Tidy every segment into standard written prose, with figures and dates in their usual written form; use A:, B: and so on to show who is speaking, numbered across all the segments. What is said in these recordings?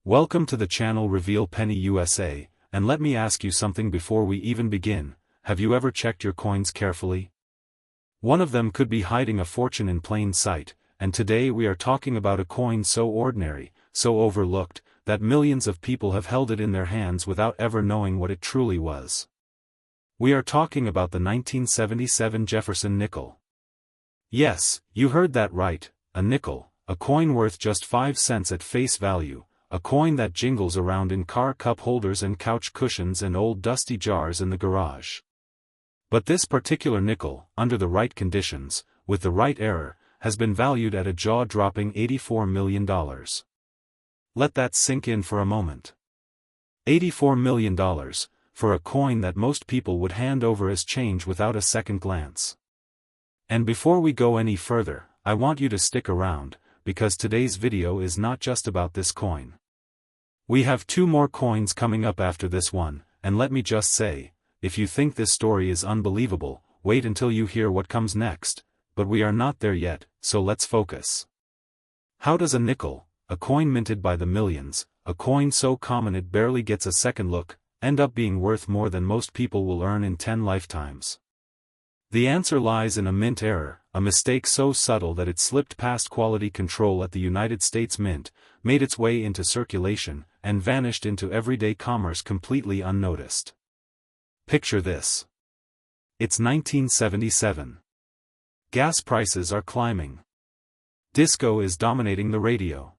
A: Welcome to the channel Reveal Penny USA, and let me ask you something before we even begin. Have you ever checked your coins carefully? One of them could be hiding a fortune in plain sight, and today we are talking about a coin so ordinary, so overlooked, that millions of people have held it in their hands without ever knowing what it truly was. We are talking about the 1977 Jefferson nickel. Yes, you heard that right, a nickel, a coin worth just 5 cents at face value. A coin that jingles around in car cup holders and couch cushions and old dusty jars in the garage. But this particular nickel, under the right conditions, with the right error, has been valued at a jaw-dropping $84 million. Let that sink in for a moment. $84 million, for a coin that most people would hand over as change without a second glance. And before we go any further, I want you to stick around, because today's video is not just about this coin. We have 2 more coins coming up after this one, and let me just say, if you think this story is unbelievable, wait until you hear what comes next, but we are not there yet, so let's focus. How does a nickel, a coin minted by the millions, a coin so common it barely gets a second look, end up being worth more than most people will earn in 10 lifetimes? The answer lies in a mint error, a mistake so subtle that it slipped past quality control at the United States Mint, made its way into circulation, and vanished into everyday commerce completely unnoticed. Picture this. It's 1977. Gas prices are climbing. Disco is dominating the radio.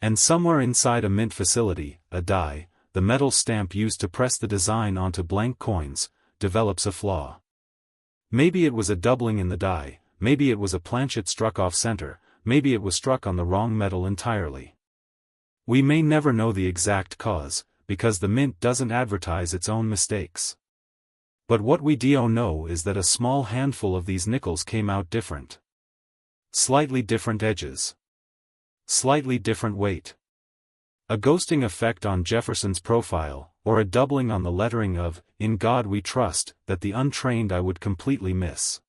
A: And somewhere inside a mint facility, a die, the metal stamp used to press the design onto blank coins, develops a flaw. Maybe it was a doubling in the die, maybe it was a planchet struck off center, maybe it was struck on the wrong metal entirely. We may never know the exact cause, because the mint doesn't advertise its own mistakes. But what we do know is that a small handful of these nickels came out different. Slightly different edges. Slightly different weight. A ghosting effect on Jefferson's profile, or a doubling on the lettering of, "In God We Trust," that the untrained eye would completely miss.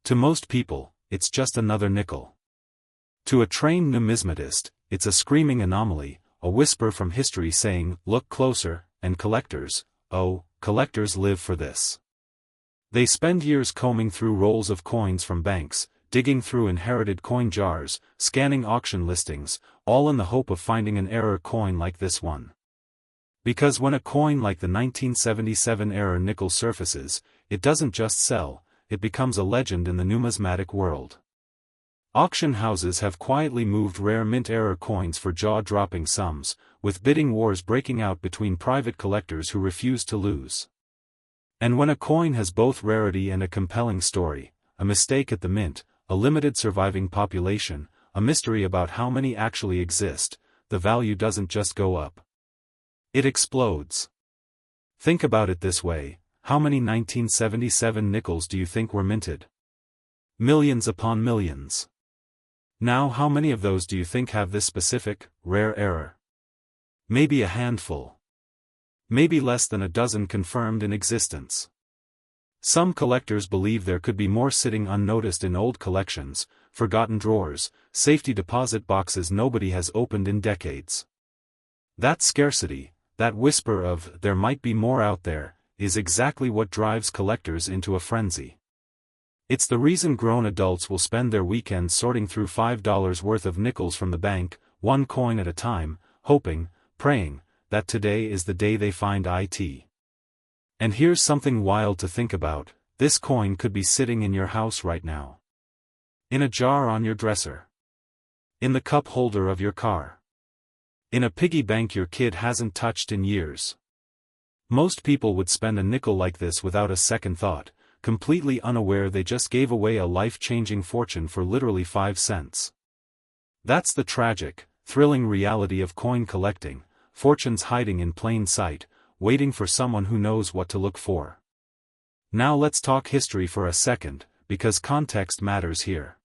A: To most people, it's just another nickel. To a trained numismatist, it's a screaming anomaly, a whisper from history saying, "Look closer," and collectors, oh, collectors live for this. They spend years combing through rolls of coins from banks, digging through inherited coin jars, scanning auction listings, all in the hope of finding an error coin like this one. Because when a coin like the 1977 error nickel surfaces, it doesn't just sell, it becomes a legend in the numismatic world. Auction houses have quietly moved rare mint error coins for jaw-dropping sums, with bidding wars breaking out between private collectors who refuse to lose. And when a coin has both rarity and a compelling story, a mistake at the mint, a limited surviving population, a mystery about how many actually exist, the value doesn't just go up. It explodes. Think about it this way, how many 1977 nickels do you think were minted? Millions upon millions. Now how many of those do you think have this specific, rare error? Maybe a handful. Maybe less than a dozen confirmed in existence. Some collectors believe there could be more sitting unnoticed in old collections, forgotten drawers, safety deposit boxes nobody has opened in decades. That scarcity, that whisper of "there might be more out there," is exactly what drives collectors into a frenzy. It's the reason grown adults will spend their weekends sorting through $5 worth of nickels from the bank, one coin at a time, hoping, praying, that today is the day they find it. And here's something wild to think about, this coin could be sitting in your house right now. In a jar on your dresser. In the cup holder of your car. In a piggy bank your kid hasn't touched in years. Most people would spend a nickel like this without a second thought, completely unaware they just gave away a life-changing fortune for literally 5 cents. That's the tragic, thrilling reality of coin collecting, fortunes hiding in plain sight, waiting for someone who knows what to look for. Now let's talk history for a second, because context matters here.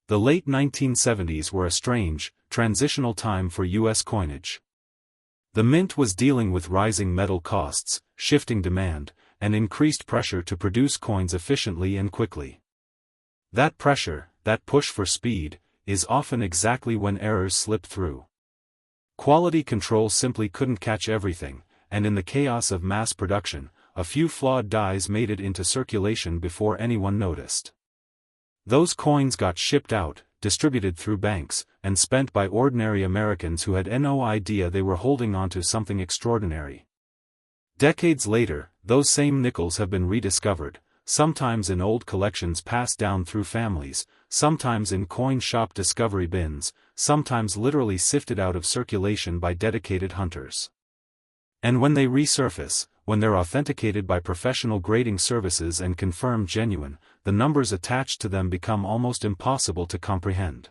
A: The late 1970s were a strange, transitional time for U.S. coinage. The mint was dealing with rising metal costs, shifting demand, and increased pressure to produce coins efficiently and quickly. That pressure, that push for speed, is often exactly when errors slip through. Quality control simply couldn't catch everything, and in the chaos of mass production, a few flawed dies made it into circulation before anyone noticed. Those coins got shipped out, distributed through banks, and spent by ordinary Americans who had no idea they were holding onto something extraordinary. Decades later, those same nickels have been rediscovered, sometimes in old collections passed down through families, sometimes in coin shop discovery bins, sometimes literally sifted out of circulation by dedicated hunters. And when they resurface, when they're authenticated by professional grading services and confirmed genuine, the numbers attached to them become almost impossible to comprehend.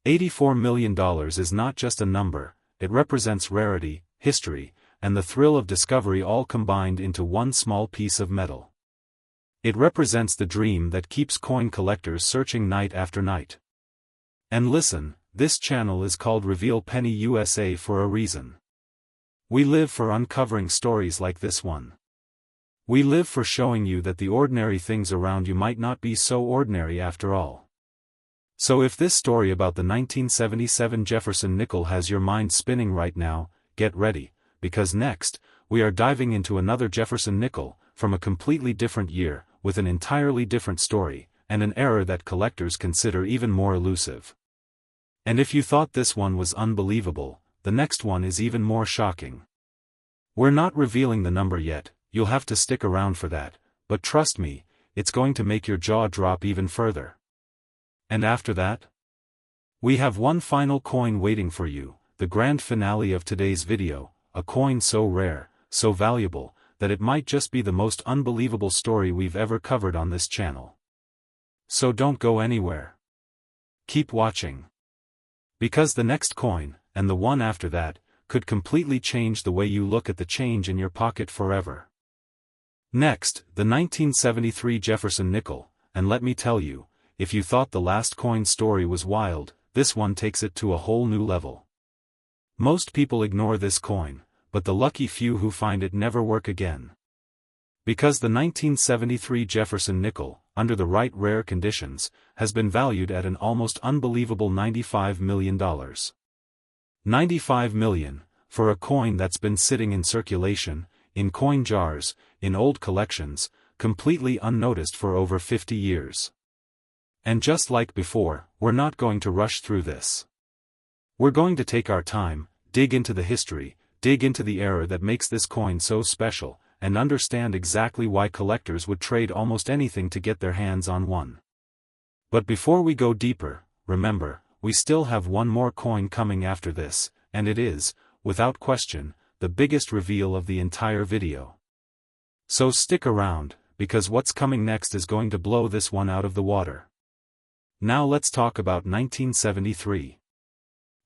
A: $84 million is not just a number, it represents rarity, history, and the thrill of discovery all combined into one small piece of metal. It represents the dream that keeps coin collectors searching night after night. And listen, this channel is called Reveal Penny USA for a reason. We live for uncovering stories like this one. We live for showing you that the ordinary things around you might not be so ordinary after all. So if this story about the 1977 Jefferson nickel has your mind spinning right now, get ready, because next, we are diving into another Jefferson nickel, from a completely different year, with an entirely different story, and an era that collectors consider even more elusive. And if you thought this one was unbelievable, the next one is even more shocking. We're not revealing the number yet, you'll have to stick around for that, but trust me, it's going to make your jaw drop even further. And after that? We have one final coin waiting for you, the grand finale of today's video, a coin so rare, so valuable, that it might just be the most unbelievable story we've ever covered on this channel. So don't go anywhere. Keep watching. Because the next coin, and the one after that, could completely change the way you look at the change in your pocket forever. Next, the 1973 Jefferson nickel, and let me tell you, if you thought the last coin story was wild, this one takes it to a whole new level. Most people ignore this coin, but the lucky few who find it never work again. Because the 1973 Jefferson nickel, under the right rare conditions, has been valued at an almost unbelievable $95 million. $95 million, for a coin that's been sitting in circulation, in coin jars, in old collections, completely unnoticed for over 50 years. And just like before, we're not going to rush through this. We're going to take our time, dig into the history, dig into the era that makes this coin so special, and understand exactly why collectors would trade almost anything to get their hands on one. But before we go deeper, remember, we still have one more coin coming after this, and it is, without question, the biggest reveal of the entire video. So stick around, because what's coming next is going to blow this one out of the water. Now let's talk about 1973.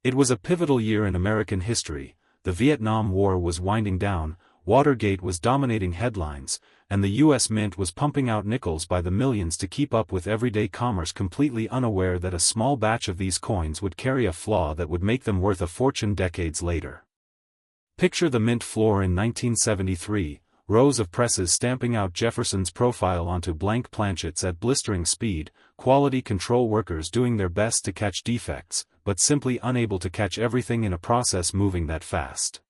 A: It was a pivotal year in American history. The Vietnam War was winding down, Watergate was dominating headlines, and the U.S. Mint was pumping out nickels by the millions to keep up with everyday commerce, completely unaware that a small batch of these coins would carry a flaw that would make them worth a fortune decades later. Picture the mint floor in 1973, rows of presses stamping out Jefferson's profile onto blank planchets at blistering speed, quality control workers doing their best to catch defects, but simply unable to catch everything in a process moving that fast.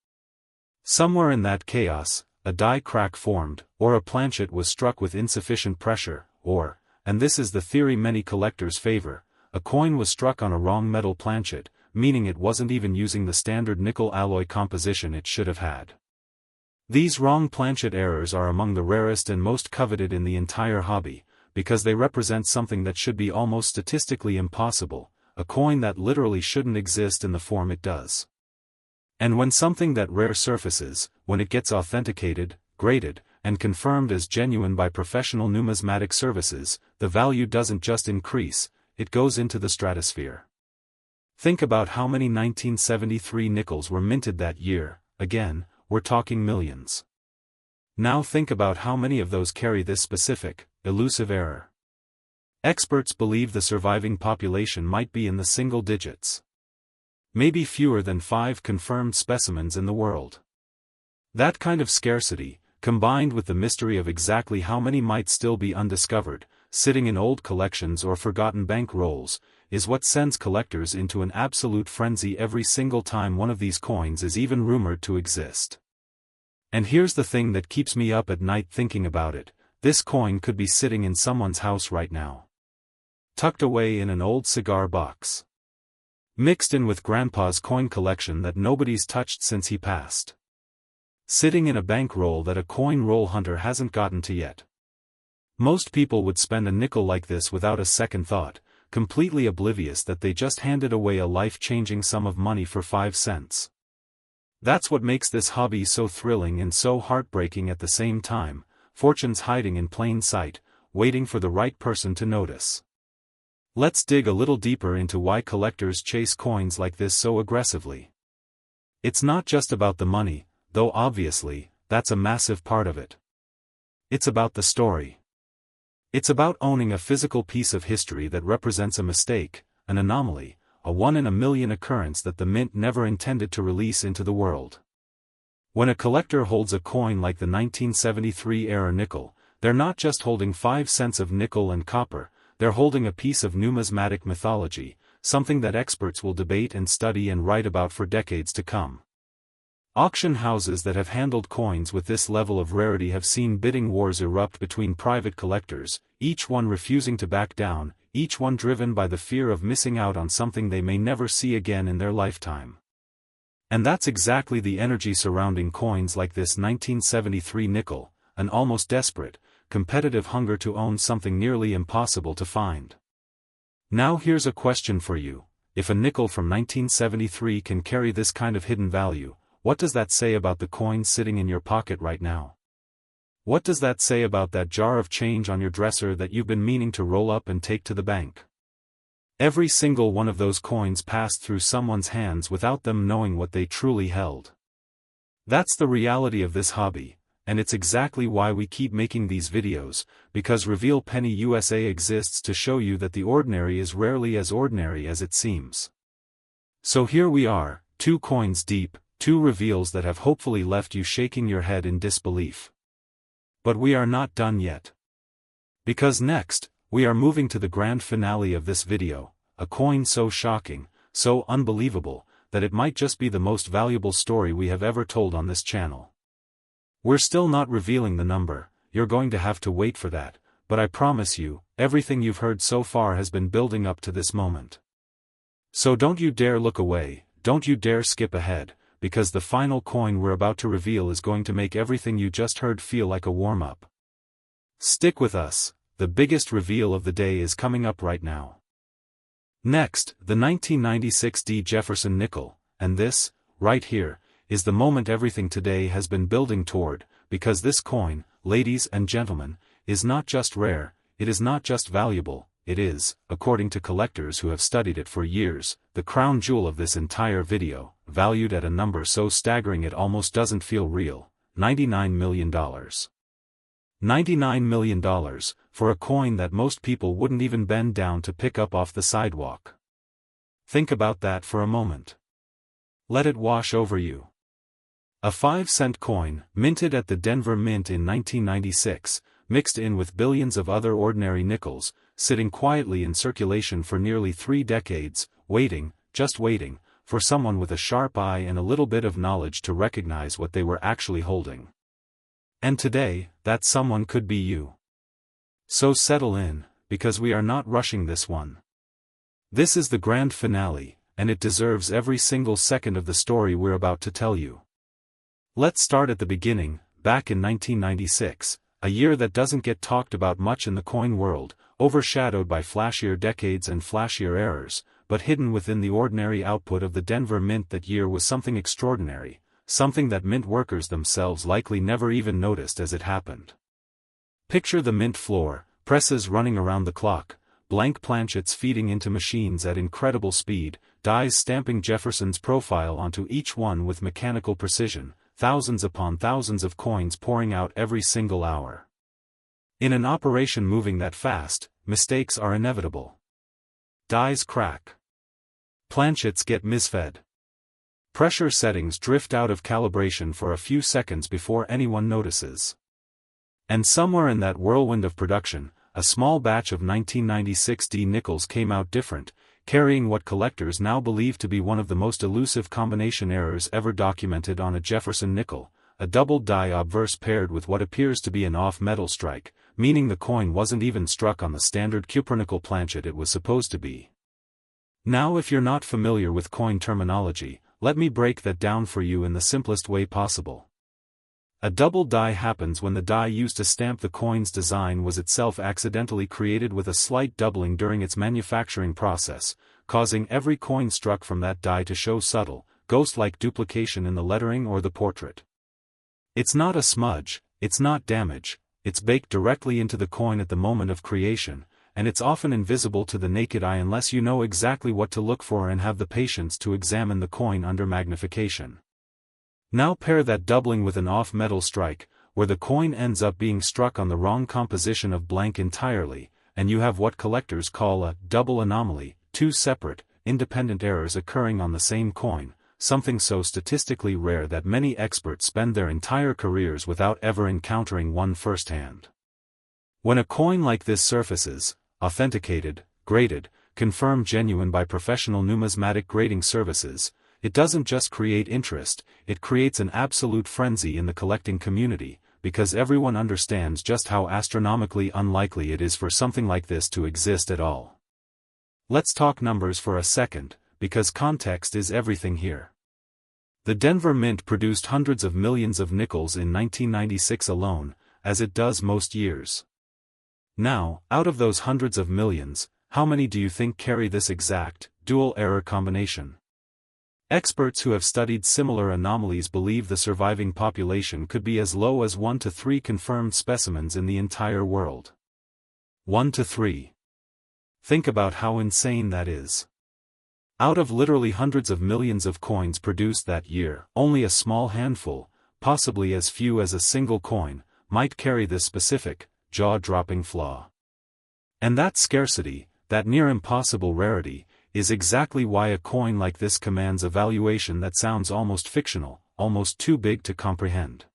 A: Somewhere in that chaos, a die crack formed, or a planchet was struck with insufficient pressure, or, and this is the theory many collectors favor, a coin was struck on a wrong metal planchet, meaning it wasn't even using the standard nickel alloy composition it should have had. These wrong planchet errors are among the rarest and most coveted in the entire hobby, because they represent something that should be almost statistically impossible, a coin that literally shouldn't exist in the form it does. And when something that rare surfaces, when it gets authenticated, graded, and confirmed as genuine by professional numismatic services, the value doesn't just increase, it goes into the stratosphere. Think about how many 1973 nickels were minted that year, again, we're talking millions. Now think about how many of those carry this specific, elusive error. Experts believe the surviving population might be in the single digits. Maybe fewer than 5 confirmed specimens in the world. That kind of scarcity, combined with the mystery of exactly how many might still be undiscovered, sitting in old collections or forgotten bank rolls, is what sends collectors into an absolute frenzy every single time one of these coins is even rumored to exist. And here's the thing that keeps me up at night thinking about it: this coin could be sitting in someone's house right now, tucked away in an old cigar box, mixed in with Grandpa's coin collection that nobody's touched since he passed, sitting in a bankroll that a coin roll hunter hasn't gotten to yet. Most people would spend a nickel like this without a second thought, completely oblivious that they just handed away a life-changing sum of money for 5 cents. That's what makes this hobby so thrilling and so heartbreaking at the same time: fortunes hiding in plain sight, waiting for the right person to notice. Let's dig a little deeper into why collectors chase coins like this so aggressively. It's not just about the money, though obviously, that's a massive part of it. It's about the story. It's about owning a physical piece of history that represents a mistake, an anomaly, a one-in-a-million occurrence that the mint never intended to release into the world. When a collector holds a coin like the 1973-era nickel, they're not just holding 5 cents of nickel and copper, they're holding a piece of numismatic mythology, something that experts will debate and study and write about for decades to come. Auction houses that have handled coins with this level of rarity have seen bidding wars erupt between private collectors, each one refusing to back down, each one driven by the fear of missing out on something they may never see again in their lifetime. And that's exactly the energy surrounding coins like this 1973 nickel, an almost desperate, competitive hunger to own something nearly impossible to find. Now here's a question for you: if a nickel from 1973 can carry this kind of hidden value, what does that say about the coin sitting in your pocket right now? What does that say about that jar of change on your dresser that you've been meaning to roll up and take to the bank? Every single one of those coins passed through someone's hands without them knowing what they truly held. That's the reality of this hobby, and it's exactly why we keep making these videos, because Reveal Penny USA exists to show you that the ordinary is rarely as ordinary as it seems. So here we are, 2 coins deep, 2 reveals that have hopefully left you shaking your head in disbelief. But we are not done yet. Because next, we are moving to the grand finale of this video, a coin so shocking, so unbelievable, that it might just be the most valuable story we have ever told on this channel. We're still not revealing the number, you're going to have to wait for that, but I promise you, everything you've heard so far has been building up to this moment. So don't you dare look away, don't you dare skip ahead, because the final coin we're about to reveal is going to make everything you just heard feel like a warm-up. Stick with us, the biggest reveal of the day is coming up right now. Next, the 1996 Jefferson nickel, and this, right here, is the moment everything today has been building toward, because this coin, ladies and gentlemen, is not just rare, it is not just valuable, it is, according to collectors who have studied it for years, the crown jewel of this entire video, valued at a number so staggering it almost doesn't feel real: $99 million. $99 million, for a coin that most people wouldn't even bend down to pick up off the sidewalk. Think about that for a moment. Let it wash over you. A 5-cent coin, minted at the Denver Mint in 1996, mixed in with billions of other ordinary nickels, sitting quietly in circulation for nearly 3 decades, waiting, just waiting, for someone with a sharp eye and a little bit of knowledge to recognize what they were actually holding. And today, that someone could be you. So settle in, because we are not rushing this one. This is the grand finale, and it deserves every single second of the story we're about to tell you. Let's start at the beginning, back in 1996, a year that doesn't get talked about much in the coin world, overshadowed by flashier decades and flashier eras, but hidden within the ordinary output of the Denver Mint. That year was something extraordinary, something that mint workers themselves likely never even noticed as it happened. Picture the mint floor, presses running around the clock, blank planchettes feeding into machines at incredible speed, dies stamping Jefferson's profile onto each one with mechanical precision, thousands upon thousands of coins pouring out every single hour. In an operation moving that fast, mistakes are inevitable. Dies crack. Planchettes get misfed. Pressure settings drift out of calibration for a few seconds before anyone notices. And somewhere in that whirlwind of production, a small batch of 1996 nickels came out different, carrying what collectors now believe to be one of the most elusive combination errors ever documented on a Jefferson nickel, a double die obverse paired with what appears to be an off-metal strike, meaning the coin wasn't even struck on the standard cupronickel planchet it was supposed to be. Now, if you're not familiar with coin terminology, let me break that down for you in the simplest way possible. A double die happens when the die used to stamp the coin's design was itself accidentally created with a slight doubling during its manufacturing process, causing every coin struck from that die to show subtle, ghost-like duplication in the lettering or the portrait. It's not a smudge, it's not damage, it's baked directly into the coin at the moment of creation, and it's often invisible to the naked eye unless you know exactly what to look for and have the patience to examine the coin under magnification. Now pair that doubling with an off-metal strike, where the coin ends up being struck on the wrong composition of blank entirely, and you have what collectors call a double anomaly, two separate, independent errors occurring on the same coin, something so statistically rare that many experts spend their entire careers without ever encountering one firsthand. When a coin like this surfaces, authenticated, graded, confirmed genuine by professional numismatic grading services, it doesn't just create interest, it creates an absolute frenzy in the collecting community, because everyone understands just how astronomically unlikely it is for something like this to exist at all. Let's talk numbers for a second, because context is everything here. The Denver Mint produced hundreds of millions of nickels in 1996 alone, as it does most years. Now, out of those hundreds of millions, how many do you think carry this exact, dual-error combination? Experts who have studied similar anomalies believe the surviving population could be as low as 1 to 3 confirmed specimens in the entire world. 1 to 3. Think about how insane that is. Out of literally hundreds of millions of coins produced that year, only a small handful, possibly as few as a single coin, might carry this specific, jaw-dropping flaw. And that scarcity, that near-impossible rarity, is exactly why a coin like this commands a valuation that sounds almost fictional, almost too big to comprehend.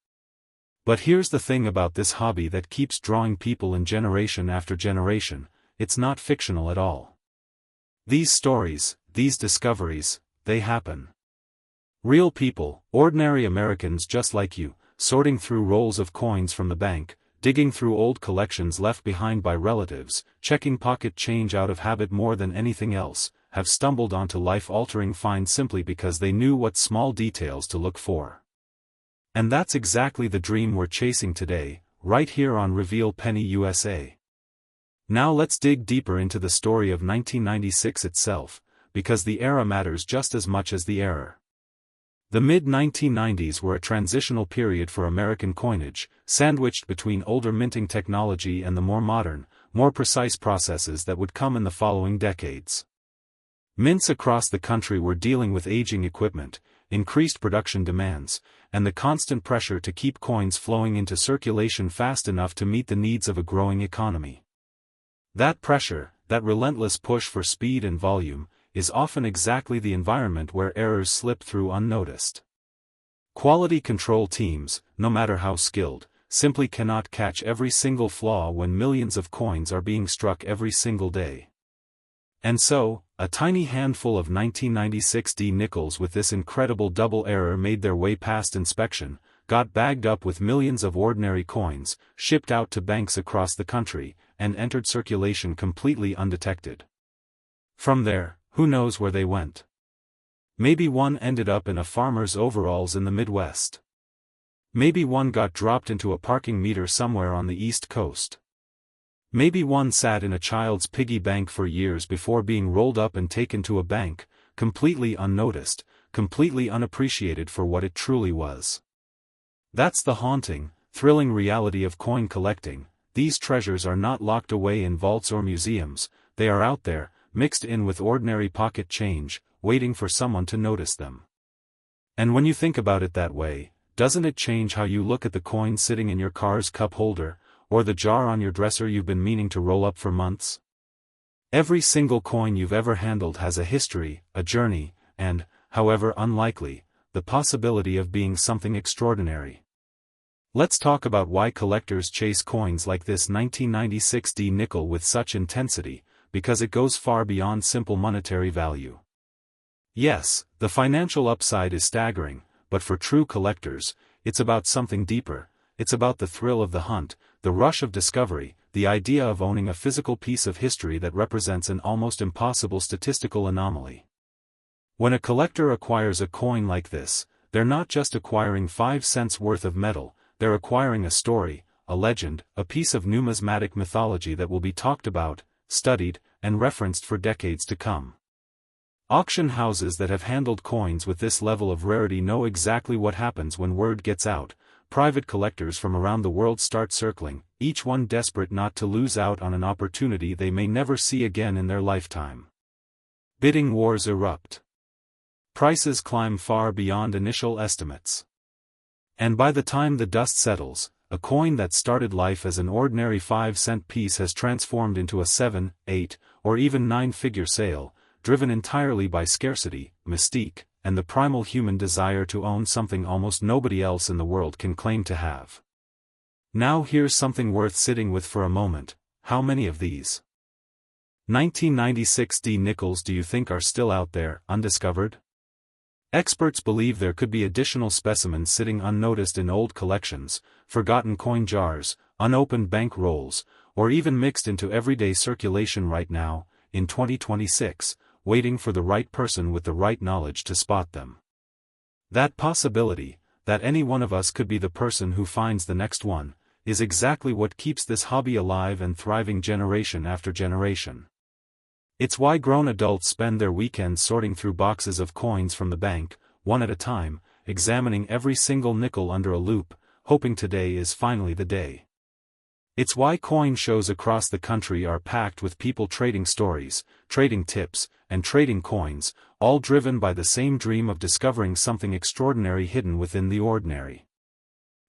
A: But here's the thing about this hobby that keeps drawing people in generation after generation, it's not fictional at all. These stories, these discoveries, they happen. Real people, ordinary Americans just like you, sorting through rolls of coins from the bank, digging through old collections left behind by relatives, checking pocket change out of habit more than anything else, have stumbled onto life-altering finds simply because they knew what small details to look for. And that's exactly the dream we're chasing today, right here on Reveal Penny USA. Now let's dig deeper into the story of 1996 itself, because the era matters just as much as the error. The mid-1990s were a transitional period for American coinage, sandwiched between older minting technology and the more modern, more precise processes that would come in the following decades. Mints across the country were dealing with aging equipment, increased production demands, and the constant pressure to keep coins flowing into circulation fast enough to meet the needs of a growing economy. That pressure, that relentless push for speed and volume, is often exactly the environment where errors slip through unnoticed. Quality control teams, no matter how skilled, simply cannot catch every single flaw when millions of coins are being struck every single day. And so, a tiny handful of 1996 D nickels with this incredible double error made their way past inspection, got bagged up with millions of ordinary coins, shipped out to banks across the country, and entered circulation completely undetected. From there, who knows where they went? Maybe one ended up in a farmer's overalls in the Midwest. Maybe one got dropped into a parking meter somewhere on the East Coast. Maybe one sat in a child's piggy bank for years before being rolled up and taken to a bank, completely unnoticed, completely unappreciated for what it truly was. That's the haunting, thrilling reality of coin collecting. These treasures are not locked away in vaults or museums, they are out there, mixed in with ordinary pocket change, waiting for someone to notice them. And when you think about it that way, doesn't it change how you look at the coin sitting in your car's cup holder, or the jar on your dresser you've been meaning to roll up for months? Every single coin you've ever handled has a history, a journey, and, however unlikely, the possibility of being something extraordinary. Let's talk about why collectors chase coins like this 1996 D nickel with such intensity, because it goes far beyond simple monetary value. Yes, the financial upside is staggering, but for true collectors, it's about something deeper. It's about the thrill of the hunt, the rush of discovery, the idea of owning a physical piece of history that represents an almost impossible statistical anomaly. When a collector acquires a coin like this, they're not just acquiring 5 cents worth of metal, they're acquiring a story, a legend, a piece of numismatic mythology that will be talked about, studied, and referenced for decades to come. Auction houses that have handled coins with this level of rarity know exactly what happens when word gets out. Private collectors from around the world start circling, each one desperate not to lose out on an opportunity they may never see again in their lifetime. Bidding wars erupt. Prices climb far beyond initial estimates. And by the time the dust settles, a coin that started life as an ordinary 5-cent piece has transformed into a 7, 8, or even 9-figure sale, driven entirely by scarcity, mystique, and the primal human desire to own something almost nobody else in the world can claim to have. Now here's something worth sitting with for a moment. How many of these 1996 D nickels do you think are still out there, undiscovered? Experts believe there could be additional specimens sitting unnoticed in old collections, forgotten coin jars, unopened bank rolls, or even mixed into everyday circulation right now, in 2026, waiting for the right person with the right knowledge to spot them. That possibility, that any one of us could be the person who finds the next one, is exactly what keeps this hobby alive and thriving generation after generation. It's why grown adults spend their weekends sorting through boxes of coins from the bank, one at a time, examining every single nickel under a loupe, hoping today is finally the day. It's why coin shows across the country are packed with people trading stories, trading tips, and trading coins, all driven by the same dream of discovering something extraordinary hidden within the ordinary.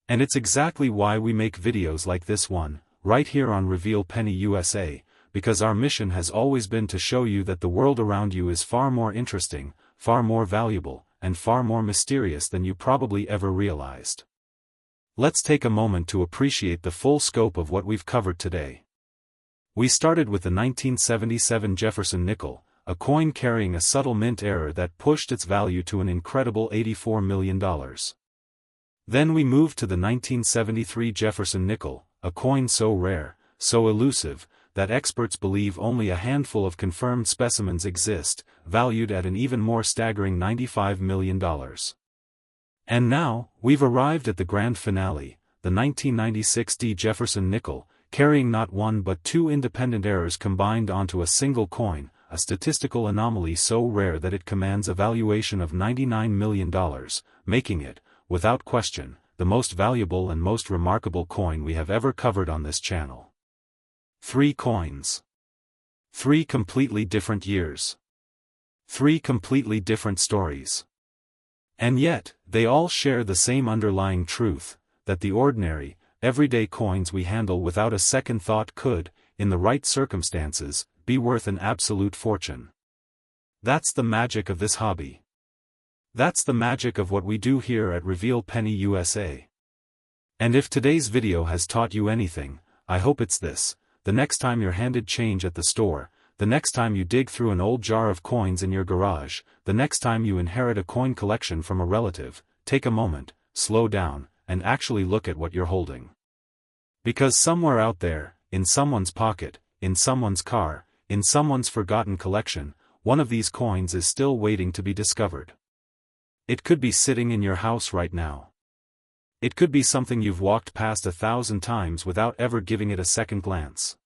A: And it's exactly why we make videos like this one, right here on Reveal Penny USA, because our mission has always been to show you that the world around you is far more interesting, far more valuable, and far more mysterious than you probably ever realized. Let's take a moment to appreciate the full scope of what we've covered today. We started with the 1977 Jefferson nickel, a coin carrying a subtle mint error that pushed its value to an incredible $84 million. Then we moved to the 1973 Jefferson nickel, a coin so rare, so elusive, that experts believe only a handful of confirmed specimens exist, valued at an even more staggering $95 million. And now, we've arrived at the grand finale, the 1996 D Jefferson nickel, carrying not one but 2 independent errors combined onto a single coin, a statistical anomaly so rare that it commands a valuation of $99 million, making it, without question, the most valuable and most remarkable coin we have ever covered on this channel. 3 coins. 3 completely different years. 3 completely different stories. And yet, they all share the same underlying truth, that the ordinary, everyday coins we handle without a second thought could, in the right circumstances, be worth an absolute fortune. That's the magic of this hobby. That's the magic of what we do here at Reveal Penny USA. And if today's video has taught you anything, I hope it's this: the next time you're handed change at the store, the next time you dig through an old jar of coins in your garage, the next time you inherit a coin collection from a relative, take a moment, slow down, and actually look at what you're holding. Because somewhere out there, in someone's pocket, in someone's car, in someone's forgotten collection, one of these coins is still waiting to be discovered. It could be sitting in your house right now. It could be something you've walked past 1,000 times without ever giving it a second glance.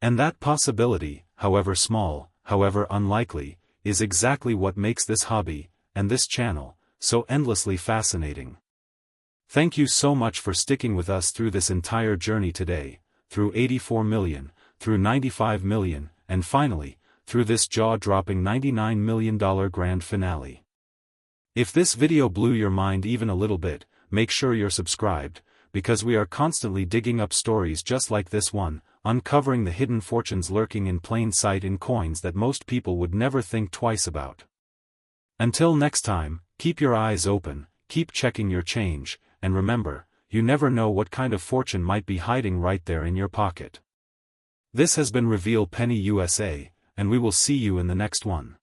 A: And that possibility, however small, however unlikely, is exactly what makes this hobby, and this channel, so endlessly fascinating. Thank you so much for sticking with us through this entire journey today, through 84 million, through 95 million, and finally, through this jaw-dropping $99 million grand finale. If this video blew your mind even a little bit, make sure you're subscribed, because we are constantly digging up stories just like this one, uncovering the hidden fortunes lurking in plain sight in coins that most people would never think twice about. Until next time, keep your eyes open, keep checking your change, and remember, you never know what kind of fortune might be hiding right there in your pocket. This has been Reveal Penny USA, and we will see you in the next one.